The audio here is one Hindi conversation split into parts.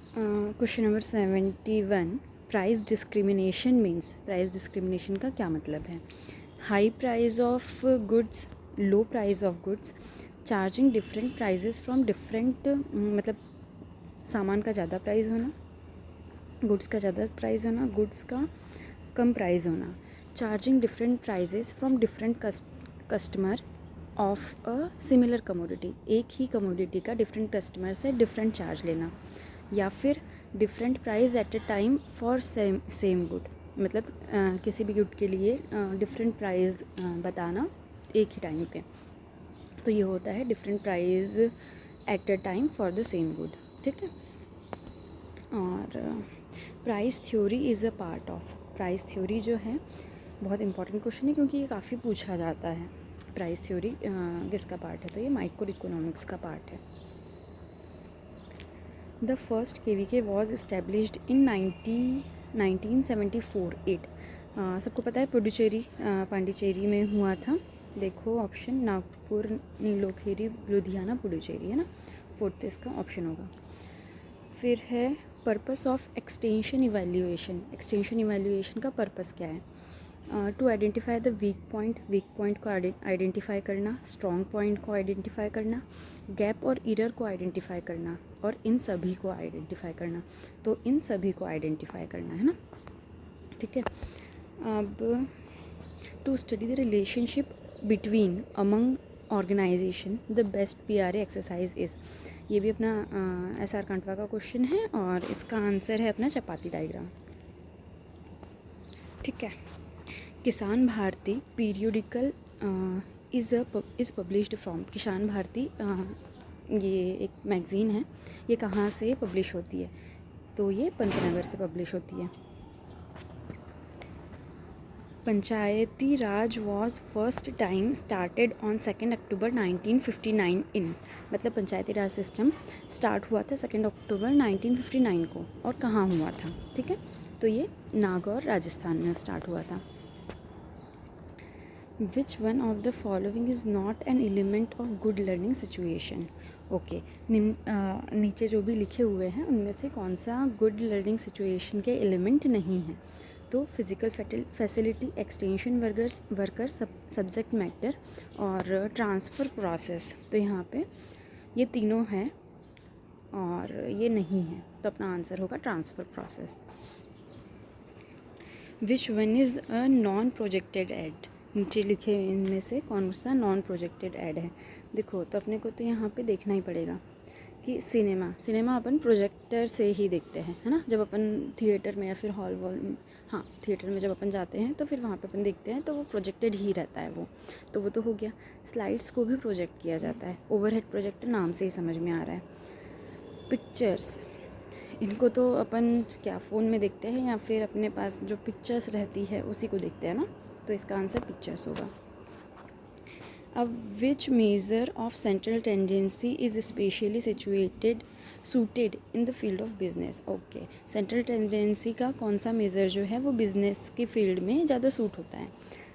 Question number 71, price discrimination means, price discrimination का क्या मतलब है? High price of goods, low price of goods, charging different prices from different, मतलब सामान का ज़्यादा प्राइस होना, गुड्स का ज़्यादा प्राइस होना, गुड्स का कम प्राइस होना, charging different prices from different customer of a similar commodity, एक ही कमोडिटी का डिफरेंट कस्टमर से डिफरेंट चार्ज लेना, या फिर different price at a time for same good, मतलब किसी भी गुड के लिए डिफरेंट प्राइस बताना एक ही टाइम पे, तो ये होता है different price at a time for the same good, ठीक है। और price theory is a part of, price theory जो है बहुत इंपॉर्टेंट क्वेश्चन है क्योंकि ये काफ़ी पूछा जाता है। प्राइस थ्योरी किसका पार्ट है? तो ये माइक्रो इकोनॉमिक्स का पार्ट है। The first KVK was established in 1974-8। सबको पता है पुडुचेरी पांडिचेरी में हुआ था। देखो ऑप्शन, नागपुर, नीलोखेरी, लुधियाना, पुडुचेरी है ना, फोर्थ इसका ऑप्शन होगा। फिर है purpose of extension evaluation, extension evaluation का पर्पस क्या है? To identify the weak point को आइडेंटिफाई करना, स्ट्रॉन्ग पॉइंट को आइडेंटिफाई करना, गैप और एरर को आइडेंटिफाई करना, और इन सभी को आइडेंटिफाई करना। तो इन सभी को आइडेंटिफाई करना है ना, ठीक है। अब to study the relationship between among organization the best PRA exercise is, ये भी अपना SR कांटवा का क्वेश्चन है और इसका आंसर है अपना चपाती डायग्राम, ठीक है। Kisan Bharati periodical is published from, Kisan Bharati ये एक मैगज़ीन है, ये कहाँ से पब्लिश होती है? तो ये पंतनगर से पब्लिश होती है। Panchayati Raj was first time started on 2 October 1959 in, मतलब पंचायती राज सिस्टम स्टार्ट हुआ था 2 अक्टूबर 1959 को, और कहाँ हुआ था, ठीक है। तो ये नागौर राजस्थान में स्टार्ट हुआ था। Which one of the following is not an element of good learning situation? Okay, नीचे जो भी लिखे हुए हैं उनमें से कौन सा गुड लर्निंग सिचुएशन के एलिमेंट नहीं है? तो physical facility, extension worker, subject matter और ट्रांसफ़र प्रोसेस। तो यहाँ पे ये तीनों हैं और ये नहीं है, तो अपना आंसर होगा transfer process. Which one is a non projected aid? नीचे लिखे इनमें से कौन सा नॉन प्रोजेक्टेड ऐड है? देखो, तो अपने को तो यहाँ पे देखना ही पड़ेगा कि सिनेमा अपन प्रोजेक्टर से ही देखते हैं, है ना, जब अपन थिएटर में या फिर हॉल हाँ थिएटर में जब अपन जाते हैं तो फिर वहाँ पे अपन देखते हैं तो वो प्रोजेक्टेड ही रहता है, वो तो हो गया। स्लाइड्स को भी प्रोजेक्ट किया जाता है, ओवरहेड प्रोजेक्टर नाम से ही समझ में आ रहा है। पिक्चर्स, इनको तो अपन क्या फ़ोन में देखते हैं या फिर अपने पास जो पिक्चर्स रहती है उसी को देखते हैं ना, तो इसका आंसर पिक्चर्स होगा। अब which measure of central tendency is specially suited in the field of business? Okay, central tendency का कौन सा मेज़र जो है वो बिजनेस के फील्ड में ज़्यादा सूट होता है?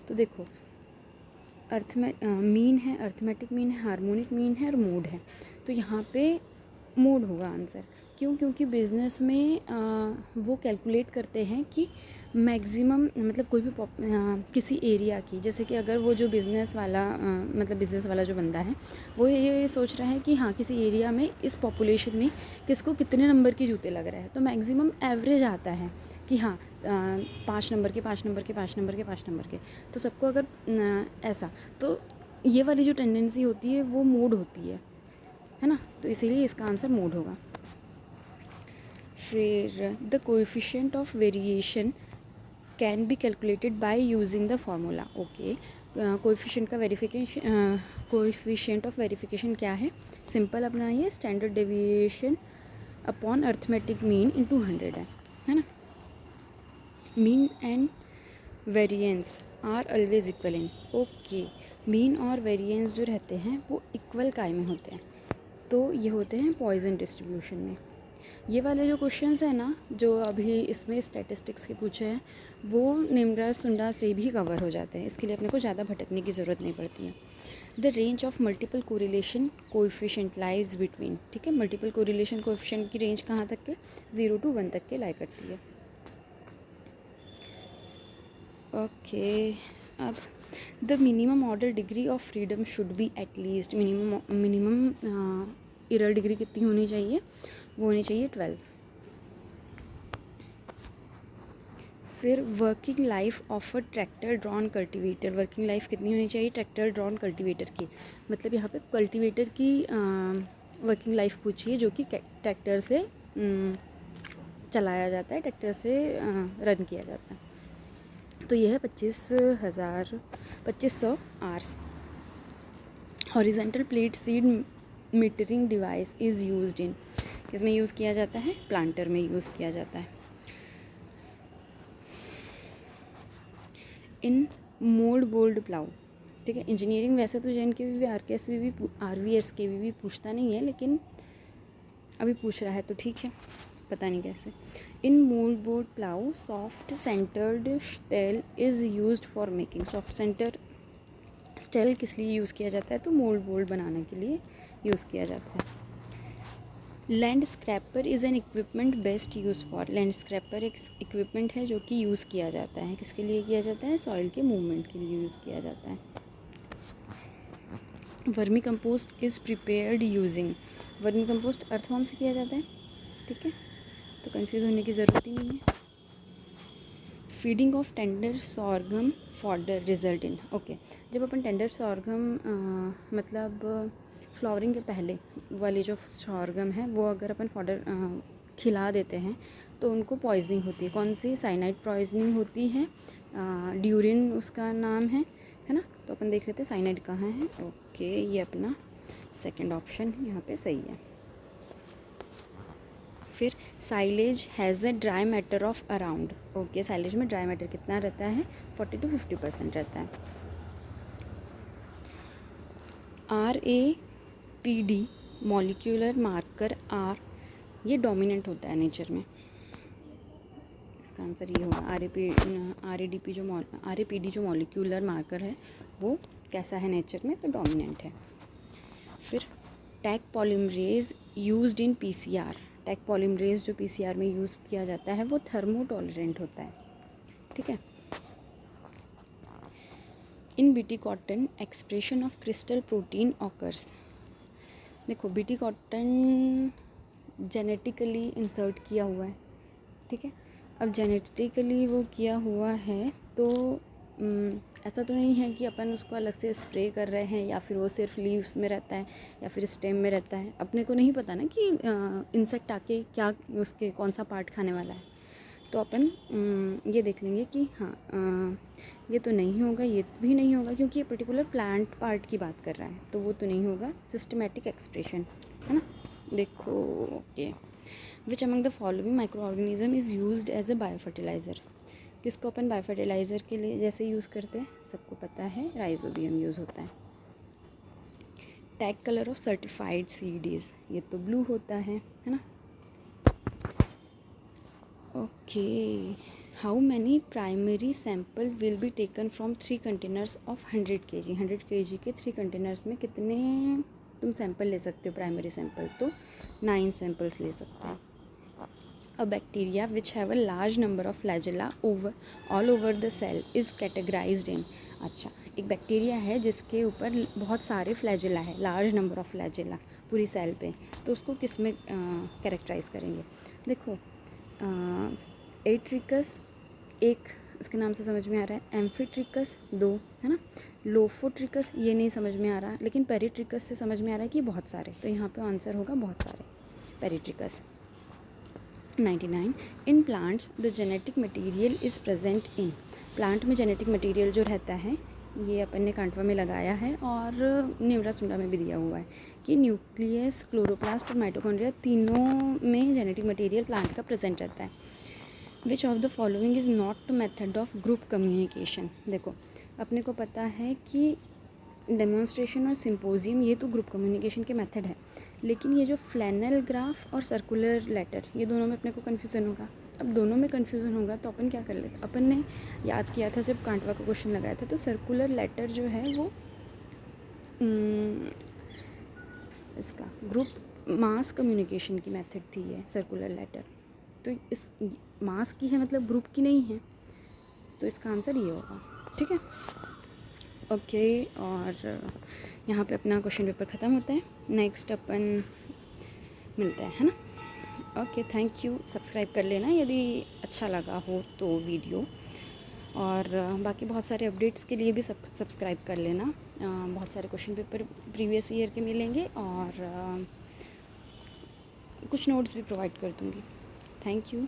तो देखो, मीन है, अर्थमेटिक मीन है, हार्मोनिक मीन है और मोड है। तो यहाँ पे मोड होगा आंसर। क्यों? क्योंकि बिज़नेस में वो कैलकुलेट करते हैं कि मैक्सिमम, मतलब कोई भी किसी एरिया की, जैसे कि अगर वो जो बिज़नेस वाला जो बंदा है वो ये सोच रहा है कि हाँ किसी एरिया में इस पॉपुलेशन में किसको कितने नंबर के जूते लग रहे हैं, तो मैक्सिमम एवरेज आता है कि हाँ 5 नंबर के 5 नंबर के 5 नंबर के 5 नंबर के, तो सबको अगर ऐसा, तो ये वाली जो टेंडेंसी होती है वो मोड होती है ना, तो इसीलिए इसका आंसर मोड होगा। फिर the coefficient of variation can be calculated by using the formula. Okay, coefficient of verification क्या है? सिंपल अपना ये standard deviation upon arithmetic mean into 100 है ना। Mean and variance are always equal in. Okay, mean और वेरिएंस जो रहते हैं वो इक्वल काय में होते हैं, तो ये होते हैं पॉइजन डिस्ट्रीब्यूशन में। ये वाले जो क्वेश्चंस हैं ना, जो अभी इसमें स्टैटिस्टिक्स के पूछे हैं, वो निम्रा सुंडा से भी कवर हो जाते हैं, इसके लिए अपने को ज़्यादा भटकने की ज़रूरत नहीं पड़ती है। The range of multiple correlation coefficient lies between, ठीक है, मल्टीपल कोरिलेशन कोएफिशिएंट की रेंज कहाँ तक के 0 to 1 तक के लाई करती है। ओके, अब the minimum order degree of freedom should be at least, minimum error degree कितनी होनी चाहिए, वो होनी चाहिए 12। फिर working life of a tractor drawn cultivator, working life कितनी होनी चाहिए ट्रैक्टर ड्रॉन कल्टीवेटर की, मतलब यहाँ पे कल्टीवेटर की वर्किंग लाइफ पूछी है जो कि ट्रैक्टर से चलाया जाता है, ट्रैक्टर से रन किया जाता है। तो यह है 2500 hours. Horizontal plate seed metering device is used in, किसमें यूज़ किया जाता है, प्लांटर में यूज़ किया जाता है। इन मोल्ड बोल्ड प्लाउ, ठीक है, इंजीनियरिंग वैसे तो JNKVB RVSKVB पूछता नहीं है, लेकिन अभी पूछ रहा है तो ठीक है, पता नहीं कैसे। In mould board plough soft centred steel is used for making, soft centre steel किस लिए यूज़ किया जाता है, तो मोल्ड बोल्ड बनाने के लिए यूज़ किया जाता है। Land scraper is an equipment best use for, land scraper एक इक्विपमेंट है जो कि यूज़ किया जाता है, किसके लिए किया जाता है, सॉइल के मूवमेंट के लिए यूज़ किया जाता है। Vermi compost is prepared using, vermi compost earthworm से किया जाता है, ठीक है, तो कंफ्यूज होने की ज़रूरत ही नहीं है। Feeding of tender sorghum fodder result in, okay, जब अपन टेंडर सॉर्गम मतलब फ्लावरिंग के पहले वाले जो सॉर्गम है वो अगर अपन फॉडर खिला देते हैं तो उनको पॉइजनिंग होती है, कौन सी, साइनाइड पॉइजनिंग होती है, ड्यूरिन उसका नाम है ना, तो अपन देख लेते हैं साइनाइड कहाँ है। ओके, ये अपना सेकंड ऑप्शन यहाँ पे सही है। फिर silage has a dry matter of around, okay, silage में ड्राई मैटर कितना रहता है, 40 to 50% रहता है। RAPD मॉलिक्यूलर मार्कर आर, ये डोमिनेंट होता है नेचर में, इसका आंसर ये होगा। RAPD जो मॉलिक्यूलर मार्कर है वो कैसा है नेचर में, तो डोमिनेंट है। फिर tag polymerase used in PCR, tag polymerase जो PCR में यूज़ किया जाता है वो थर्मो टॉलरेंट होता है, ठीक है। इन BT cotton expression of crystal protein occurs, देखो BT कॉटन जेनेटिकली इंसर्ट किया हुआ है, ठीक है, अब जेनेटिकली वो किया हुआ है तो ऐसा तो नहीं है कि अपन उसको अलग से स्प्रे कर रहे हैं या फिर वो सिर्फ लीव्स में रहता है या फिर स्टेम में रहता है, अपने को नहीं पता ना कि इंसेक्ट आके क्या उसके कौन सा पार्ट खाने वाला है, तो अपन ये देख लेंगे कि हाँ ये तो नहीं होगा, ये भी नहीं होगा, क्योंकि ये पर्टिकुलर प्लांट पार्ट की बात कर रहा है, तो वो तो नहीं होगा। सिस्टमेटिक एक्सप्रेशन है ना, देखो, okay. Which among the following micro organism is used as a biofertilizer, किसको अपन बायोफर्टिलाइज़र के लिए जैसे यूज़ करते हैं, सबको पता है, राइजोबियम यूज़ होता है। Tag colour of certified seeds, ये तो ब्लू होता है ना। Okay, how many primary sample will be taken from 3 containers of 100 kg, 100 kg के 3 कंटेनर्स में कितने तुम सैंपल ले सकते हो प्राइमरी सैंपल, तो 9 सैंपल्स ले सकते हैं। A bacteria which have a large number of flagella all over the cell is categorised in, अच्छा, एक बैक्टीरिया है जिसके ऊपर बहुत सारे फ्लैजेला है, लार्ज नंबर ऑफ फ्लैजेला पूरी सेल पे, तो उसको किस में कैरेक्टराइज करेंगे, देखो एट्रिकस एक, उसके नाम से समझ में आ रहा है, एम्फीट्रिकस 2 है ना, लोफोट्रिकस ये नहीं समझ में आ रहा, लेकिन पेरिट्रिकस से समझ में आ रहा है कि बहुत सारे, तो यहाँ पे आंसर होगा बहुत सारे, पेरिट्रिकस। 99 in plants the genetic material is present in, plant में जेनेटिक मटेरियल जो रहता है ये अपन ने कांटवा में लगाया है और निवरा सुंडा में भी दिया हुआ है कि न्यूक्लियस, क्लोरोप्लास्ट और माइटोकॉन्ड्रिया तीनों में जेनेटिक मटेरियल प्लांट का प्रेजेंट रहता है। Which of the following is not method of group communication, देखो अपने को पता है कि डेमोन्स्ट्रेशन और सिंपोजियम ये तो ग्रुप कम्युनिकेशन के मेथड है, लेकिन ये जो फ्लैनल ग्राफ और सर्कुलर लेटर ये दोनों में अपने को कन्फ्यूज़न होगा। अब दोनों में कन्फ्यूज़न होगा तो अपन क्या कर लेते, अपन ने याद किया था जब कांटवा का क्वेश्चन लगाया था, तो सर्कुलर लेटर जो है वो इसका ग्रुप मास कम्युनिकेशन की मेथड थी ये सर्कुलर लेटर। तो इस मास की है मतलब ग्रुप की नहीं है, तो इसका आंसर ये होगा। ठीक है, ओके। और यहाँ पे अपना क्वेश्चन पेपर ख़त्म होता है। नेक्स्ट अपन मिलते हैं, है ना। Okay, thank you. सब्सक्राइब कर लेना यदि अच्छा लगा हो तो वीडियो, और बाकी बहुत सारे अपडेट्स के लिए भी सब्सक्राइब कर लेना। बहुत सारे क्वेश्चन पेपर प्रीवियस ईयर के मिलेंगे, और कुछ नोट्स भी प्रोवाइड कर दूँगी। Thank you.